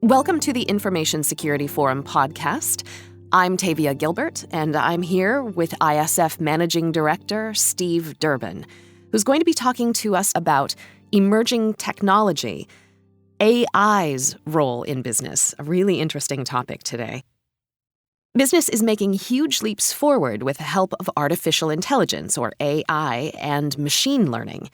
Welcome to the Information Security Forum podcast. I'm Tavia Gilbert, and I'm here with ISF Managing Director Steve Durbin, who's going to be talking to us about emerging technology, AI's role in business, a really interesting topic today. Business is making huge leaps forward with the help of artificial intelligence, or AI, and machine learning.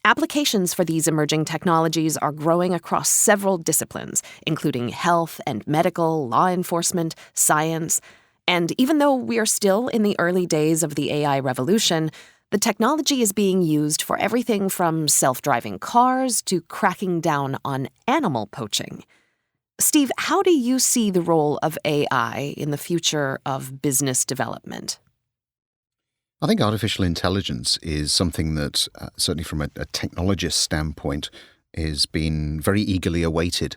Applications for these emerging technologies are growing across several disciplines, including health and medical, law enforcement, science. And even though we are still in the early days of the AI revolution, the technology is being used for everything from self-driving cars to cracking down on animal poaching. Steve, how do you see the role of AI in the future of business development? I think artificial intelligence is something that, certainly from a technologist standpoint, is being very eagerly awaited.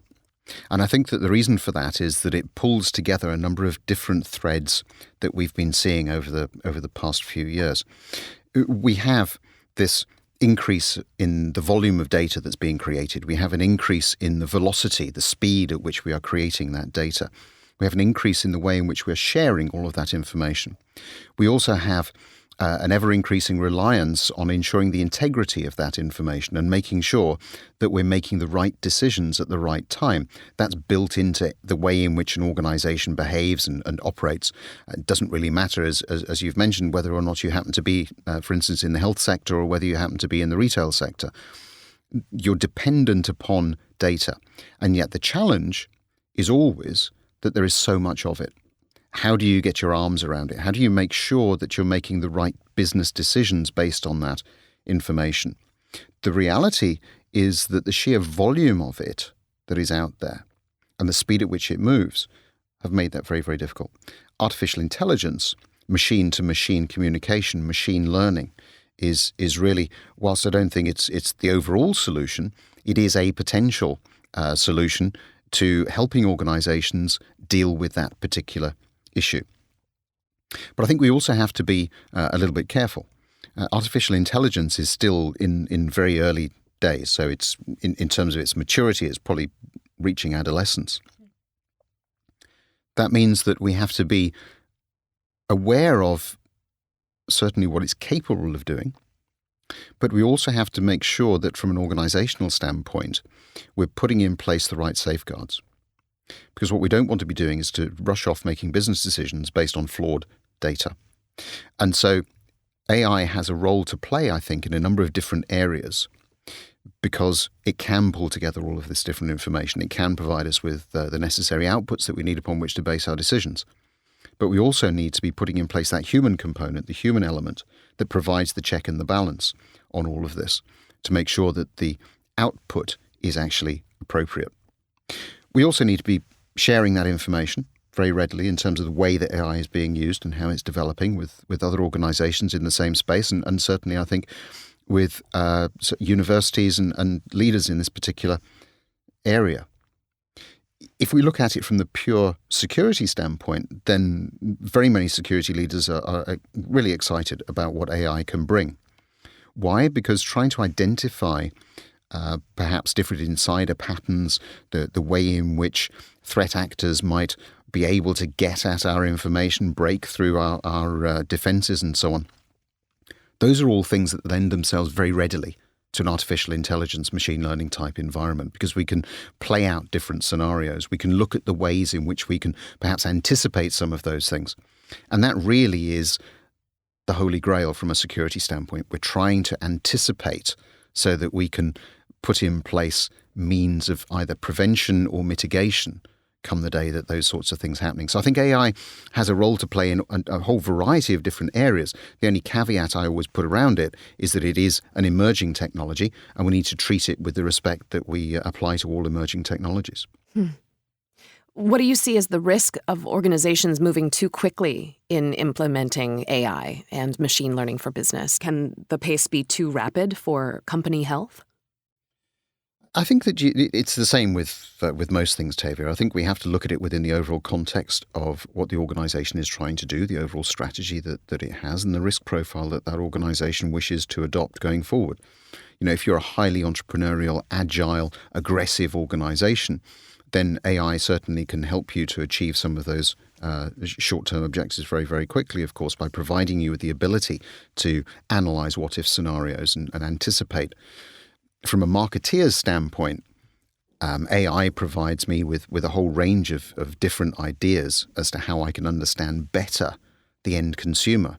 And I think that the reason for that is that it pulls together a number of different threads that we've been seeing over the past few years. We have this increase in the volume of data that's being created. We have an increase in the velocity, the speed at which we are creating that data. We have an increase in the way in which we're sharing all of that information. We also have an ever-increasing reliance on ensuring the integrity of that information and making sure that we're making the right decisions at the right time. That's built into the way in which an organization behaves and operates. It doesn't really matter, as you've mentioned, whether or not you happen to be, for instance, in the health sector or whether you happen to be in the retail sector. You're dependent upon data. And yet the challenge is always that there is so much of it. How do you get your arms around it? How do you make sure that you're making the right business decisions based on that information? The reality is that the sheer volume of it that is out there and the speed at which it moves have made that very, very difficult. Artificial intelligence, machine-to-machine communication, machine learning is really, whilst I don't think it's the overall solution, it is a potential solution to helping organizations deal with that particular issue. But I think we also have to be a little bit careful. Artificial intelligence is still in very early days, so it's in terms of its maturity, it's probably reaching adolescence. That means that we have to be aware of certainly what it's capable of doing, but we also have to make sure that from an organizational standpoint, we're putting in place the right safeguards. Because what we don't want to be doing is to rush off making business decisions based on flawed data. And so AI has a role to play, I think, in a number of different areas because it can pull together all of this different information. It can provide us with the necessary outputs that we need upon which to base our decisions. But we also need to be putting in place that human component, the human element that provides the check and the balance on all of this to make sure that the output is actually appropriate. We also need to be sharing that information very readily in terms of the way that AI is being used and how it's developing with other organizations in the same space and certainly I think with universities and leaders in this particular area. If we look at it from the pure security standpoint, then very many security leaders are really excited about what AI can bring. Why? Because trying to identify perhaps different insider patterns, the way in which threat actors might be able to get at our information, break through our defenses and so on. Those are all things that lend themselves very readily to an artificial intelligence, machine learning type environment because we can play out different scenarios. We can look at the ways in which we can perhaps anticipate some of those things. And that really is the holy grail from a security standpoint. We're trying to anticipate so that we can put in place means of either prevention or mitigation come the day that those sorts of things are happening. So I think AI has a role to play in a whole variety of different areas. The only caveat I always put around it is that it is an emerging technology and we need to treat it with the respect that we apply to all emerging technologies. What do you see as the risk of organizations moving too quickly in implementing AI and machine learning for business? Can the pace be too rapid for company health? I think that it's the same with most things, Tavia. I think we have to look at it within the overall context of what the organization is trying to do, the overall strategy that it has, and the risk profile that organization wishes to adopt going forward. You know, if you're a highly entrepreneurial, agile, aggressive organization, then AI certainly can help you to achieve some of those short-term objectives very, very quickly, of course, by providing you with the ability to analyze what-if scenarios and anticipate. From a marketeer's standpoint, AI provides me with a whole range of different ideas as to how I can understand better the end consumer,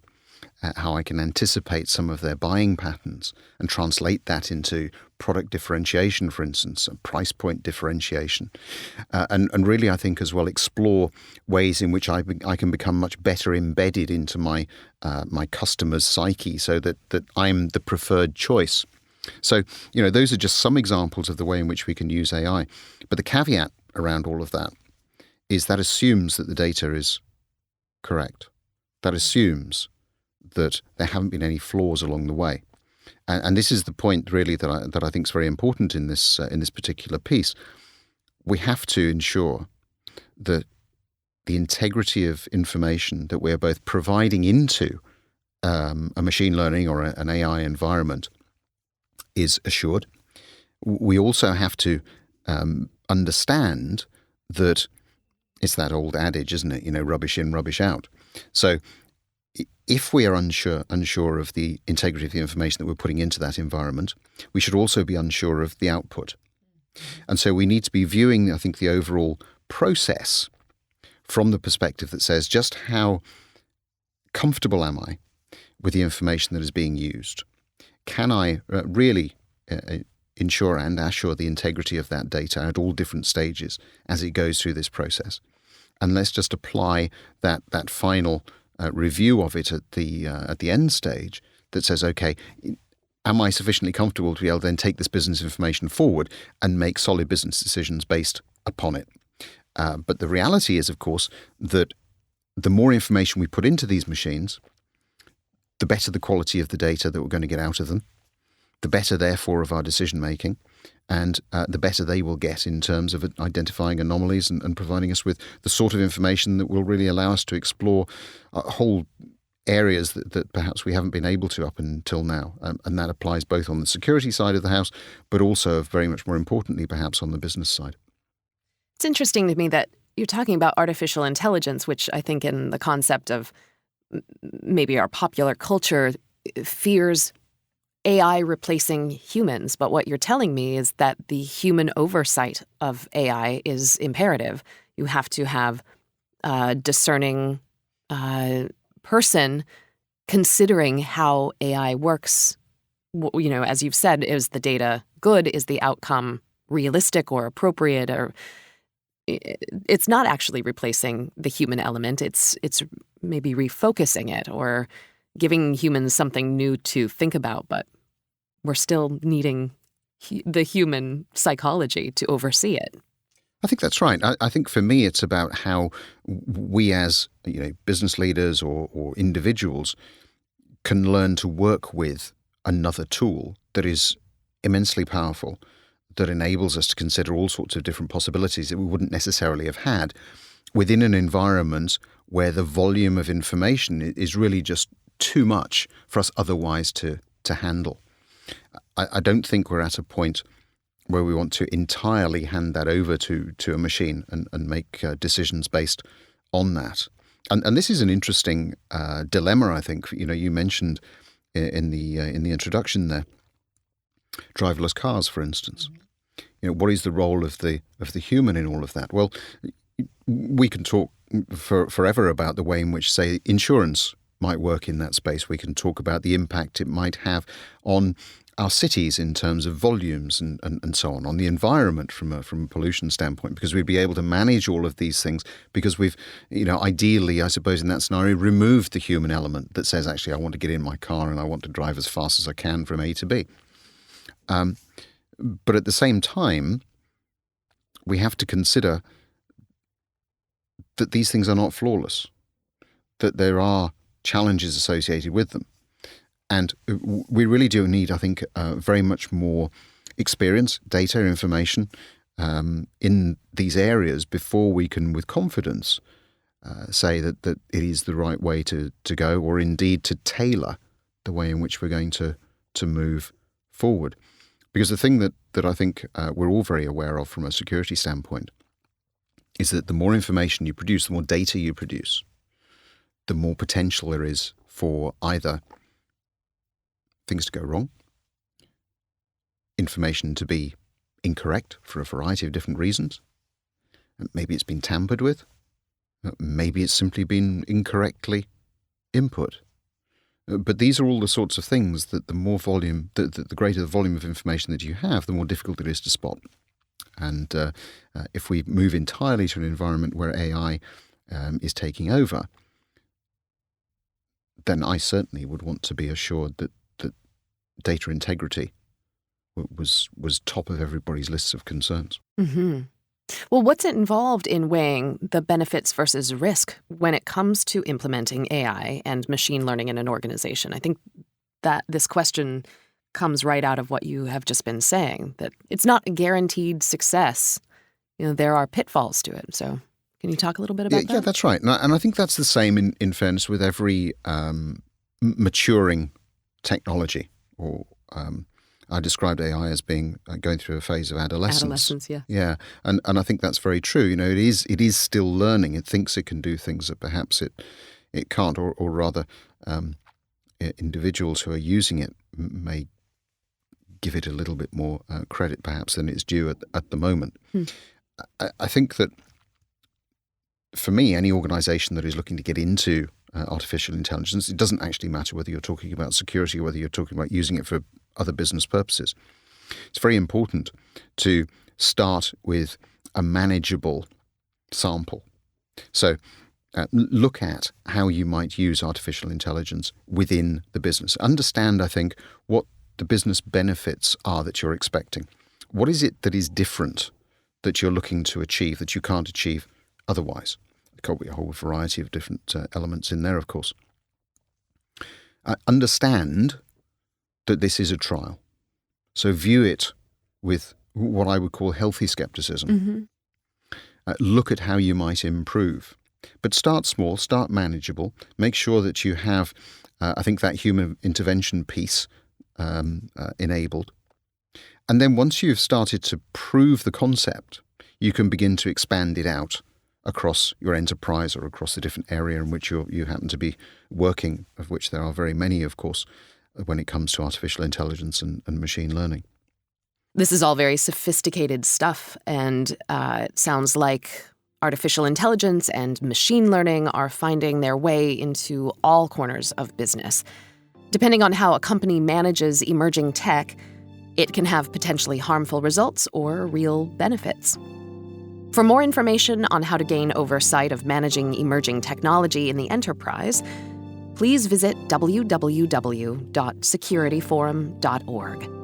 how I can anticipate some of their buying patterns and translate that into product differentiation, for instance, price point differentiation. And really, I think, as well, explore ways in which I can become much better embedded into my customer's psyche so that I'm the preferred choice. So, those are just some examples of the way in which we can use AI. But the caveat around all of that is that assumes that the data is correct. That assumes that there haven't been any flaws along the way. And this is the point, really, that I think is very important in this particular piece. We have to ensure that the integrity of information that we're both providing into a machine learning or an AI environment is assured. We also have to understand that it's that old adage, isn't it? Rubbish in, rubbish out. So if we are unsure of the integrity of the information that we're putting into that environment, we should also be unsure of the output. And so we need to be viewing, I think, the overall process from the perspective that says, just how comfortable am I with the information that is being used? Can I really ensure and assure the integrity of that data at all different stages as it goes through this process? And let's just apply that final review of it at the end stage that says, okay, am I sufficiently comfortable to be able to then take this business information forward and make solid business decisions based upon it? But the reality is, of course, that the more information we put into these machines, the better the quality of the data that we're going to get out of them, the better, therefore, of our decision-making, and the better they will get in terms of identifying anomalies and providing us with the sort of information that will really allow us to explore whole areas that perhaps we haven't been able to up until now. And that applies both on the security side of the house, but also, very much more importantly, perhaps on the business side. It's interesting to me that you're talking about artificial intelligence, which I think in the concept of maybe our popular culture fears AI replacing humans. But what you're telling me is that the human oversight of AI is imperative. You have to have a discerning person considering how AI works. As you've said, is the data good? Is the outcome realistic or appropriate? Or it's not actually replacing the human element. It's maybe refocusing it or giving humans something new to think about, but we're still needing the human psychology to oversee it. I think that's right. I think for me, it's about how we as business leaders or individuals can learn to work with another tool that is immensely powerful, that enables us to consider all sorts of different possibilities that we wouldn't necessarily have had within an environment where the volume of information is really just too much for us otherwise to handle. I don't think we're at a point where we want to entirely hand that over to a machine and make decisions based on that. And this is an interesting dilemma, I think. You mentioned in the introduction there, driverless cars, for instance. What is the role of the human in all of that? Well, we can talk forever about the way in which, say, insurance might work in that space. We can talk about the impact it might have on our cities in terms of volumes and so on the environment from a pollution standpoint, because we'd be able to manage all of these things because we've, ideally, I suppose, in that scenario, removed the human element that says, actually, I want to get in my car and I want to drive as fast as I can from A to B. But at the same time, we have to consider that these things are not flawless, that there are challenges associated with them. And we really do need, I think, very much more experience, data, information in these areas before we can, with confidence, say that it is the right way to go, or indeed to tailor the way in which we're going to move forward. Because the thing that I think we're all very aware of from a security standpoint is that the more information you produce, the more data you produce, the more potential there is for either things to go wrong, information to be incorrect for a variety of different reasons. Maybe it's been tampered with. Maybe it's simply been incorrectly input. But these are all the sorts of things that the more volume, the greater the volume of information that you have, the more difficult it is to spot. And if we move entirely to an environment where AI is taking over, then I certainly would want to be assured that data integrity was top of everybody's lists of concerns. Mm-hmm. Well, what's involved in weighing the benefits versus risk when it comes to implementing AI and machine learning in an organization? I think that this question comes right out of what you have just been saying, that it's not a guaranteed success. There are pitfalls to it. So can you talk a little bit about that? Yeah, that's right. And I think that's the same in fairness with every maturing technology. Or I described AI as being going through a phase of adolescence. Adolescence, yeah. Yeah, and I think that's very true. It is still learning. It thinks it can do things that perhaps it can't, or rather, individuals who are using it may give it a little bit more credit perhaps than it's due at the moment. I think that for me, any organisation that is looking to get into artificial intelligence, it doesn't actually matter whether you're talking about security or whether you're talking about using it for other business purposes. It's very important to start with a manageable sample. So look at how you might use artificial intelligence within the business. Understand, I think, what the business benefits are that you're expecting. What is it that is different that you're looking to achieve that you can't achieve otherwise? There could be a whole variety of different elements in there, of course. Understand that this is a trial. So view it with what I would call healthy skepticism. Mm-hmm. Look at how you might improve. But start small, start manageable. Make sure that you have, I think, that human intervention piece enabled. And then once you've started to prove the concept, you can begin to expand it out across your enterprise or across the different area in which you happen to be working, of which there are very many, of course, when it comes to artificial intelligence and machine learning. This is all very sophisticated stuff, and it sounds like artificial intelligence and machine learning are finding their way into all corners of business. Depending on how a company manages emerging tech, it can have potentially harmful results or real benefits. For more information on how to gain oversight of managing emerging technology in the enterprise, please visit www.securityforum.org.